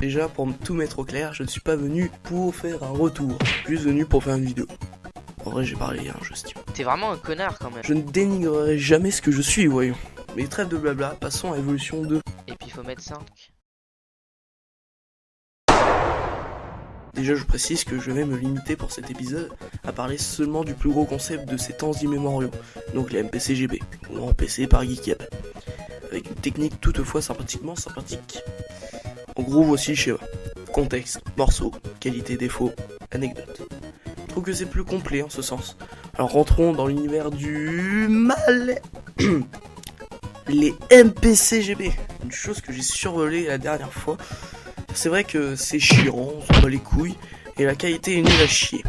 Déjà, pour tout mettre au clair, je ne suis pas venu pour faire un retour, juste venu pour faire une vidéo. En vrai, j'ai parlé, hein, je stime. T'es vraiment un connard quand même. Je ne dénigrerai jamais ce que je suis, voyons. Mais trêve de blabla, passons à Evolution 2. Et puis il faut mettre 5. Déjà, je précise que je vais me limiter pour cet épisode à parler seulement du plus gros concept de ces temps immémoriaux, donc les MPCGB, ou en PC par Geekyab, avec une technique toutefois sympathiquement sympathique. En gros, voici le schéma. Contexte, morceau, qualité, défaut, anecdote. Je trouve que c'est plus complet en ce sens. Alors rentrons dans l'univers du mal. Les MPCGB, une chose que j'ai survolée la dernière fois. C'est vrai que c'est chiant, on s'en bat les couilles, et la qualité est nulle à chier.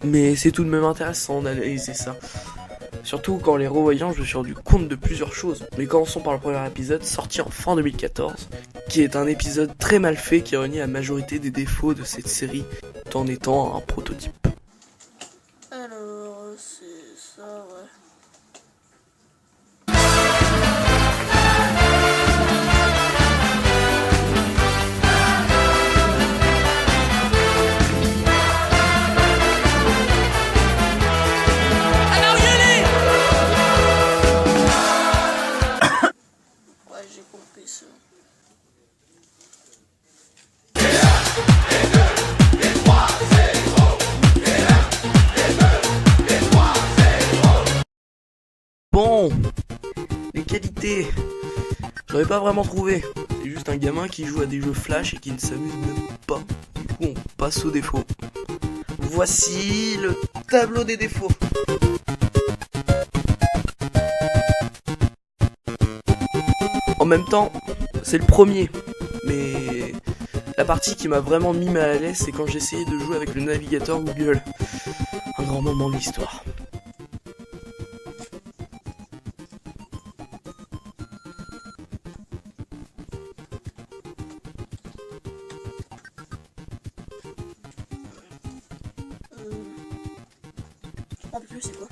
Mais c'est tout de même intéressant d'analyser ça. Surtout qu'en les revoyant, je me suis rendu compte de plusieurs choses. Mais commençons par le premier épisode, sorti en fin 2014, qui est un épisode très mal fait qui renie la majorité des défauts de cette série, tout en étant un prototype. Alors, c'est ça, ouais. Ouais, j'ai compris ça. Bon, les qualités, j'aurais pas vraiment trouvé. C'est juste un gamin qui joue à des jeux flash et qui ne s'amuse même pas. Du coup, on passe aux défauts. Voici le tableau des défauts. En même temps, c'est le premier, mais la partie qui m'a vraiment mis mal à l'aise, c'est quand j'essayais de jouer avec le navigateur Google. Un grand moment de l'histoire. En plus, c'est quoi?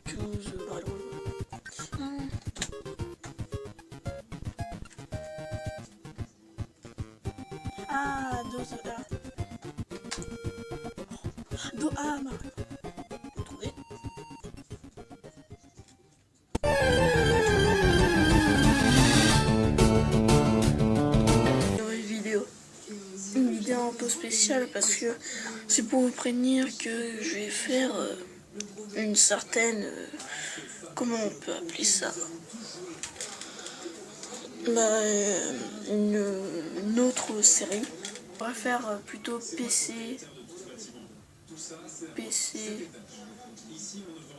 Choose Ah, dose A. Mario. Vous trouvez? Une vidéo un peu spéciale parce que c'est pour vous prévenir que je vais faire une certaine... comment on peut appeler ça? Une autre série. On va faire plutôt PC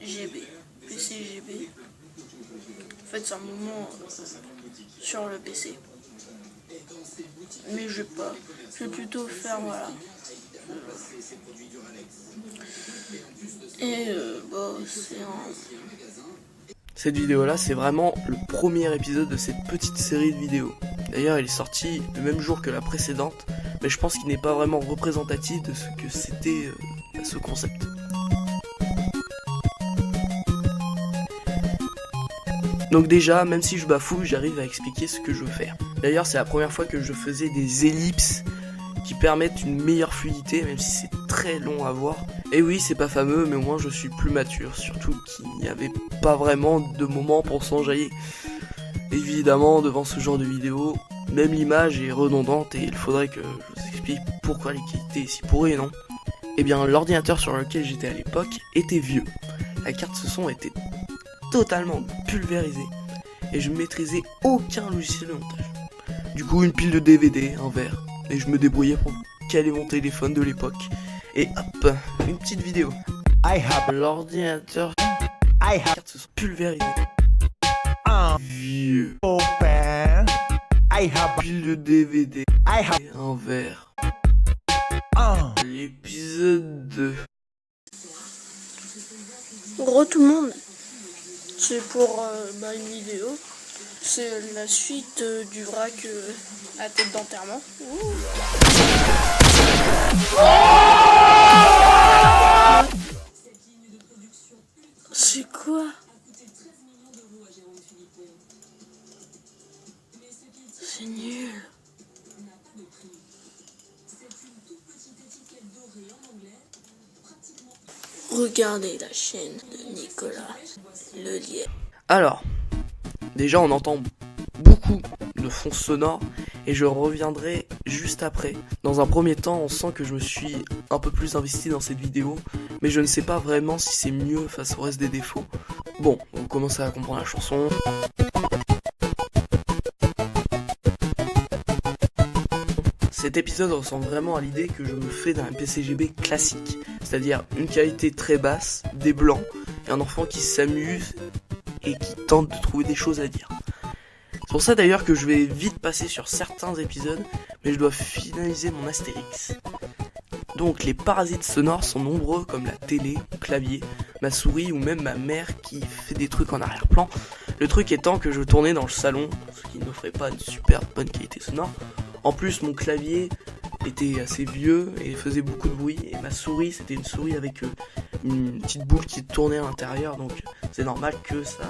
GB. En fait, c'est un moment sur le PC. Mais je vais plutôt faire voilà. Et c'est un... Cette vidéo-là, c'est vraiment le premier épisode de cette petite série de vidéos. D'ailleurs, il est sorti le même jour que la précédente, mais je pense qu'il n'est pas vraiment représentatif de ce que c'était ce concept. Donc déjà, même si je bafouille, j'arrive à expliquer ce que je veux faire. D'ailleurs, c'est la première fois que je faisais des ellipses qui permettent une meilleure fluidité, même si c'est très long à voir. Et oui, c'est pas fameux, mais au moins je suis plus mature, surtout qu'il n'y avait pas vraiment de moment pour s'enjailler. Évidemment, devant ce genre de vidéo, même l'image est redondante et il faudrait que je vous explique pourquoi les qualités est si pourries, non? Eh bien, l'ordinateur sur lequel j'étais à l'époque était vieux. La carte son était totalement pulvérisée et je ne maîtrisais aucun logiciel de montage. Du coup, une pile de DVD, un verre, et je me débrouillais pour caler mon téléphone de l'époque. Et hop, une petite vidéo. L'ordinateur, carte son pulvérisée. Vieux. Pile de DVD. Et un verre. L'épisode 2. Gros tout le monde, c'est pour une vidéo. C'est la suite du vrac à tête d'enterrement. C'est quoi? C'est nul. regardez la chaîne de Nicolas le lièvre. Alors, déjà on entend beaucoup de fonds sonores et je reviendrai juste après. Dans un premier temps, on sent que je me suis un peu plus investi dans cette vidéo, mais je ne sais pas vraiment si c'est mieux face au reste des défauts. Bon, on commence à comprendre la chanson. Cet épisode ressemble vraiment à l'idée que je me fais d'un MPCGB classique, c'est-à-dire une qualité très basse, des blancs, et un enfant qui s'amuse et qui tente de trouver des choses à dire. C'est pour ça d'ailleurs que je vais vite passer sur certains épisodes, mais je dois finaliser mon Astérix. Donc les parasites sonores sont nombreux comme la télé, mon clavier, ma souris ou même ma mère qui fait des trucs en arrière-plan. Le truc étant que je tournais dans le salon, ce qui n'offrait pas une super bonne qualité sonore. En plus mon clavier était assez vieux et faisait beaucoup de bruit, et ma souris c'était une souris avec une petite boule qui tournait à l'intérieur, donc c'est normal que ça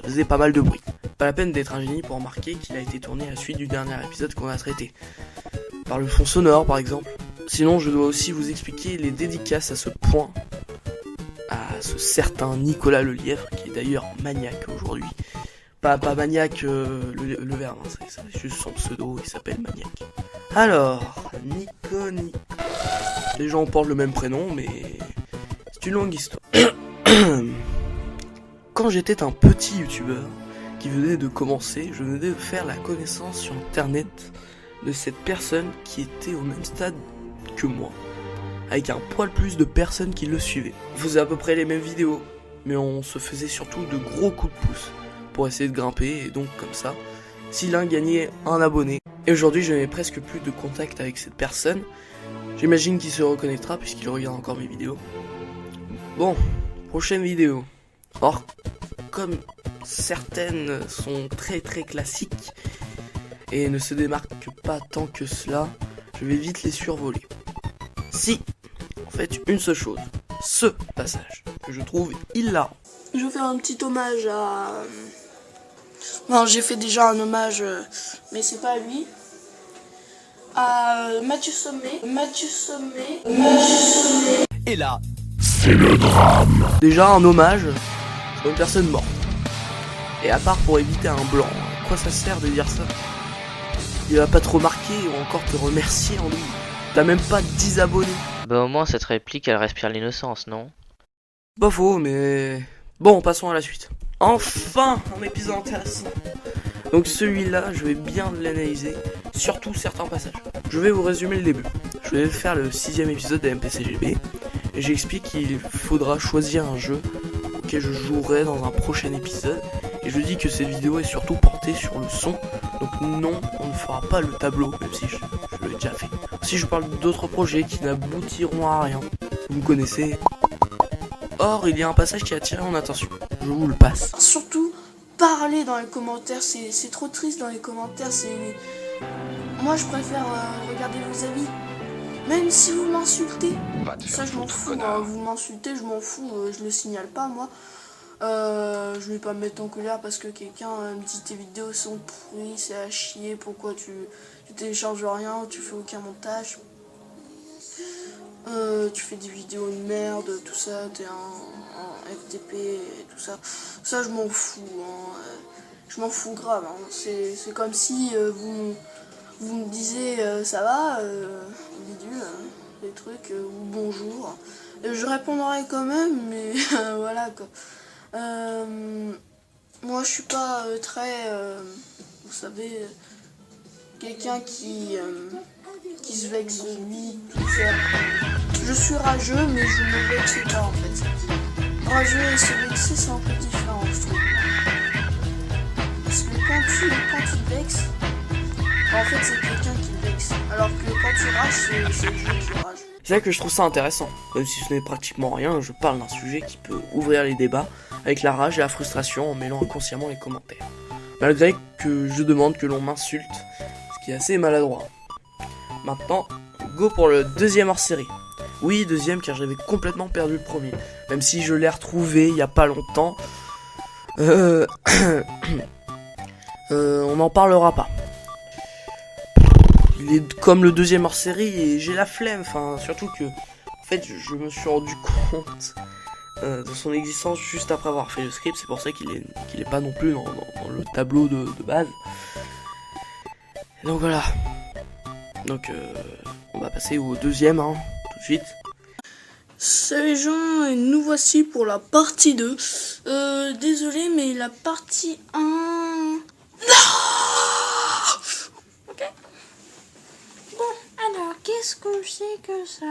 faisait pas mal de bruit. Pas la peine d'être un génie pour remarquer qu'il a été tourné à la suite du dernier épisode qu'on a traité, par le fond sonore par exemple. Sinon je dois aussi vous expliquer les dédicaces à ce point, à ce certain Nicolas le lièvre, qui est d'ailleurs maniaque aujourd'hui. Pas maniaque le verbe, hein, c'est juste son pseudo, il s'appelle maniaque. Alors, Nico. Les gens portent le même prénom, mais c'est une longue histoire. Quand j'étais un petit youtubeur qui venait de commencer, je venais de faire la connaissance sur internet de cette personne qui était au même stade que moi, avec un poil plus de personnes qui le suivaient. On faisait à peu près les mêmes vidéos, mais on se faisait surtout de gros coups de pouce pour essayer de grimper, et donc comme ça, si l'un gagnait un abonné. Et aujourd'hui je n'ai presque plus de contact avec cette personne. J'imagine qu'il se reconnaîtra puisqu'il regarde encore mes vidéos. Bon, prochaine vidéo. Or, comme certaines sont très très classiques et ne se démarquent pas tant que cela, je vais vite les survoler. Si, en fait, une seule chose, ce passage que je trouve hilarant. Je vais faire un petit hommage à... Non, j'ai fait déjà un hommage, mais c'est pas à lui. À Mathieu Sommet. Et là, Déjà un hommage à une personne morte. Et à part pour éviter un blanc, à quoi ça sert de dire ça? Il va pas te remarquer ou encore te remercier en lui. T'as même pas 10 abonnés. Bah au moins cette réplique elle respire l'innocence, non? Pas faux, mais... Bon, passons à la suite. Enfin, un épisode intéressant. Donc celui-là, je vais bien l'analyser, surtout certains passages. Je vais vous résumer le début. Je vais faire le 6ème épisode de MPCGB, et j'explique qu'il faudra choisir un jeu auquel je jouerai dans un prochain épisode. Et je dis que cette vidéo est surtout portée sur le son, donc non, on ne fera pas le tableau, même si je l'ai déjà fait. Si je parle d'autres projets qui n'aboutiront à rien, vous me connaissez. Or, il y a un passage qui a attiré mon attention, je vous le passe. Surtout, parler dans les commentaires, c'est trop triste dans les commentaires. Moi, je préfère regarder vos avis. Même si vous m'insultez, ça je m'en fous. Vous m'insultez, je m'en fous, je le signale pas moi. Je vais pas me mettre en colère parce que quelqu'un me dit tes vidéos sont pourries, c'est à chier, pourquoi tu télécharges rien, tu fais aucun montage. Tu fais des vidéos de merde, tout ça, t'es un FTP et tout ça. Ça je m'en fous, hein. Je m'en fous grave. Hein. C'est comme si vous me disiez ça va, bidule, des trucs, ou bonjour. Et je répondrai quand même, mais voilà quoi. Moi je suis pas très, vous savez, quelqu'un qui se vexe vite, tout ça. Je suis rageux, mais je me vexe pas en fait. Rageux et se vexer, c'est un peu différent, je trouve. Parce que quand tu te vexes, en fait c'est quelqu'un qui te vexe. Alors que quand tu rages, c'est le jeu qui rage. C'est là que je trouve ça intéressant. Même si ce n'est pratiquement rien, je parle d'un sujet qui peut ouvrir les débats avec la rage et la frustration en mêlant inconsciemment les commentaires. Malgré que je demande que l'on m'insulte, ce qui est assez maladroit. Maintenant, go pour le deuxième hors-série. Oui, deuxième car j'avais complètement perdu le premier. Même si je l'ai retrouvé il y a pas longtemps. On n'en parlera pas. Il est comme le deuxième hors-série et j'ai la flemme. Enfin, surtout que fait, je me suis rendu compte de son existence juste après avoir fait le script. C'est pour ça qu'il est pas non plus dans le tableau de base. Et donc voilà. Donc on va passer au deuxième, hein, tout de suite. Salut les gens, et nous voici pour la partie 2. Désolé, mais la partie 1... Non. Ok. Bon, alors, qu'est-ce que c'est que ça?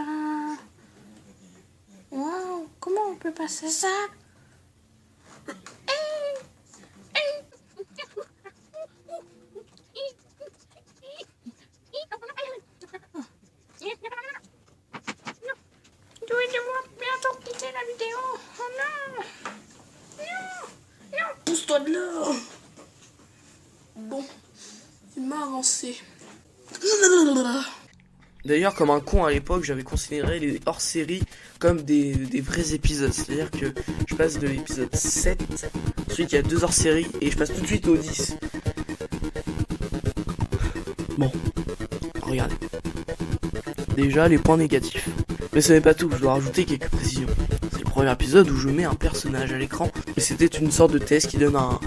Waouh, comment on peut passer ça? Je vais devoir bientôt quitter la vidéo. Oh non! Non! Pousse-toi de là. Bon, il m'a avancé. D'ailleurs, comme un con à l'époque, j'avais considéré les hors-séries comme des vrais épisodes. C'est-à-dire que je passe de l'épisode 7, ensuite il y a 2 hors-séries, et je passe tout de suite au 10. Bon, regardez. Déjà, les points négatifs. Mais ce n'est pas tout, je dois rajouter quelques précisions. C'est le premier épisode où je mets un personnage à l'écran, et c'était une sorte de test qui donne un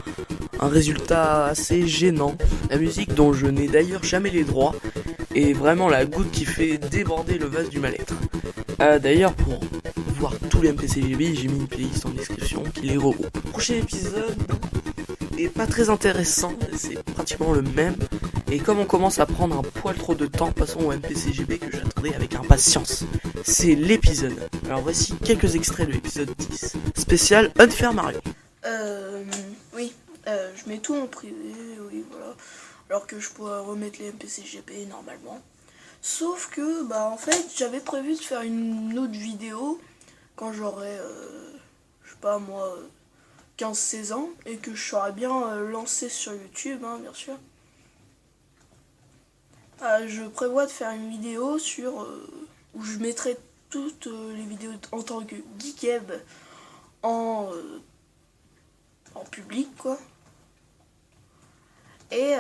résultat assez gênant. La musique, dont je n'ai d'ailleurs jamais les droits, est vraiment la goutte qui fait déborder le vase du mal-être. D'ailleurs, pour voir tous les MPCGB, j'ai mis une playlist en description qui les regroupe. Le prochain épisode est pas très intéressant, c'est pratiquement le même. Et comme on commence à prendre un poil trop de temps, passons au MPCGB que j'attendais avec impatience. C'est l'épisode. Alors voici quelques extraits de l'épisode 10. Spécial Unfair Mario. Oui, je mets tout en privé, oui, voilà. Alors que je pourrais remettre les MPCGB normalement. Sauf que, en fait, j'avais prévu de faire une autre vidéo quand j'aurai, je sais pas moi, 15-16 ans, et que je serais bien lancé sur YouTube, hein, bien sûr. Je prévois de faire une vidéo où je mettrai toutes les vidéos en tant que geekeb en public, quoi. Et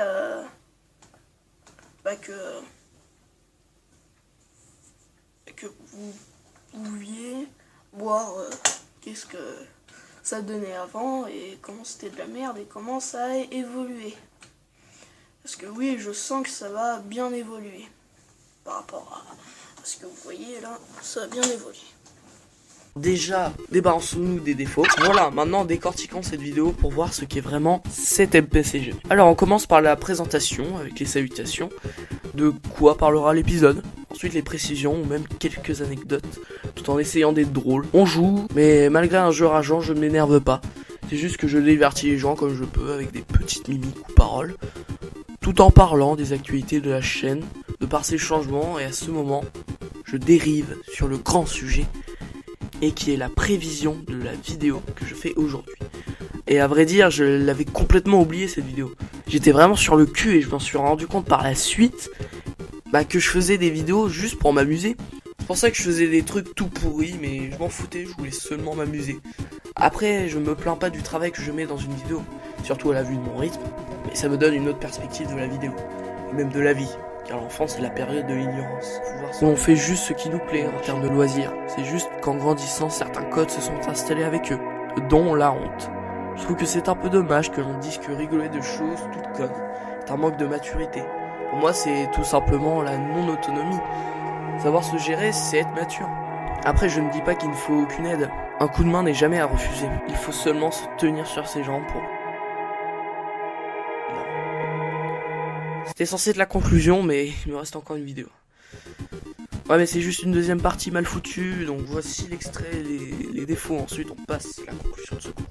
que vous pouviez voir qu'est-ce que ça donnait avant et comment c'était de la merde et comment ça a évolué. Parce que oui, je sens que ça va bien évoluer par rapport à ce que vous voyez là, ça a bien évolué. Déjà, débarrassons-nous des défauts. Voilà, maintenant décortiquons cette vidéo pour voir ce qu'est vraiment cet MPCG. Alors on commence par la présentation avec les salutations, de quoi parlera l'épisode, ensuite les précisions ou même quelques anecdotes, tout en essayant d'être drôle. On joue, mais malgré un jeu rageant, je ne m'énerve pas. C'est juste que je divertis les gens comme je peux avec des petites mimiques ou paroles, tout en parlant des actualités de la chaîne, de par ses changements, et à ce moment, je dérive sur le grand sujet, et qui est la prévision de la vidéo que je fais aujourd'hui. Et à vrai dire, je l'avais complètement oublié cette vidéo. J'étais vraiment sur le cul et je m'en suis rendu compte par la suite que je faisais des vidéos juste pour m'amuser. C'est pour ça que je faisais des trucs tout pourris, mais je m'en foutais, je voulais seulement m'amuser. Après, je me plains pas du travail que je mets dans une vidéo, surtout à la vue de mon rythme, mais ça me donne une autre perspective de la vidéo, et même de la vie. Car l'enfance est la période de l'ignorance. On fait juste ce qui nous plaît en termes de loisirs. C'est juste qu'en grandissant, certains codes se sont installés avec eux, dont la honte. Je trouve que c'est un peu dommage que l'on dise que rigoler de choses toutes connes est un manque de maturité. Pour moi, c'est tout simplement la non-autonomie. Savoir se gérer, c'est être mature. Après, je ne dis pas qu'il ne faut aucune aide. Un coup de main n'est jamais à refuser. Il faut seulement se tenir sur ses jambes pour... C'était censé être la conclusion, mais il me reste encore une vidéo. Ouais, mais c'est juste une deuxième partie mal foutue, donc voici l'extrait, les défauts. Ensuite, on passe à la conclusion de ce cours.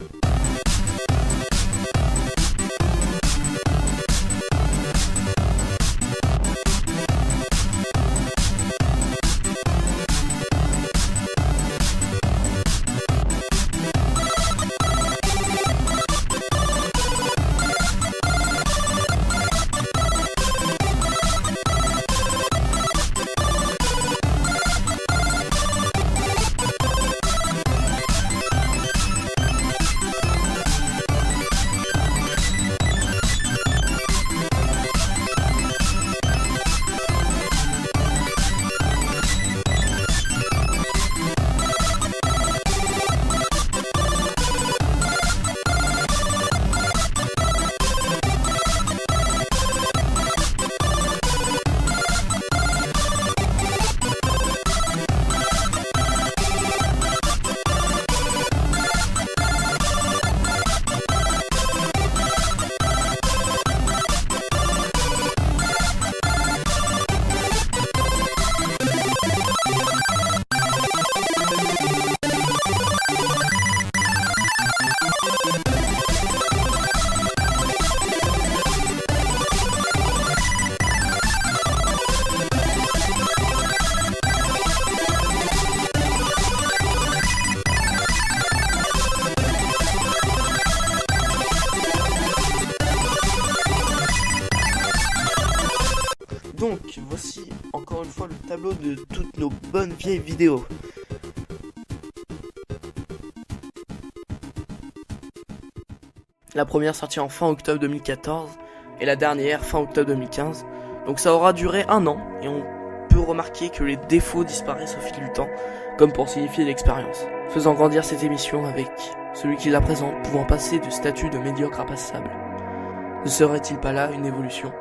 voici encore une fois le tableau de toutes nos bonnes vieilles vidéos. La première sortie en fin octobre 2014 et la dernière fin octobre 2015. Donc ça aura duré 1 an et on peut remarquer que les défauts disparaissent au fil du temps, comme pour signifier l'expérience. Faisant grandir cette émission avec celui qui la présente pouvant passer du statut de médiocre à passable. Ne serait-il pas là une évolution ?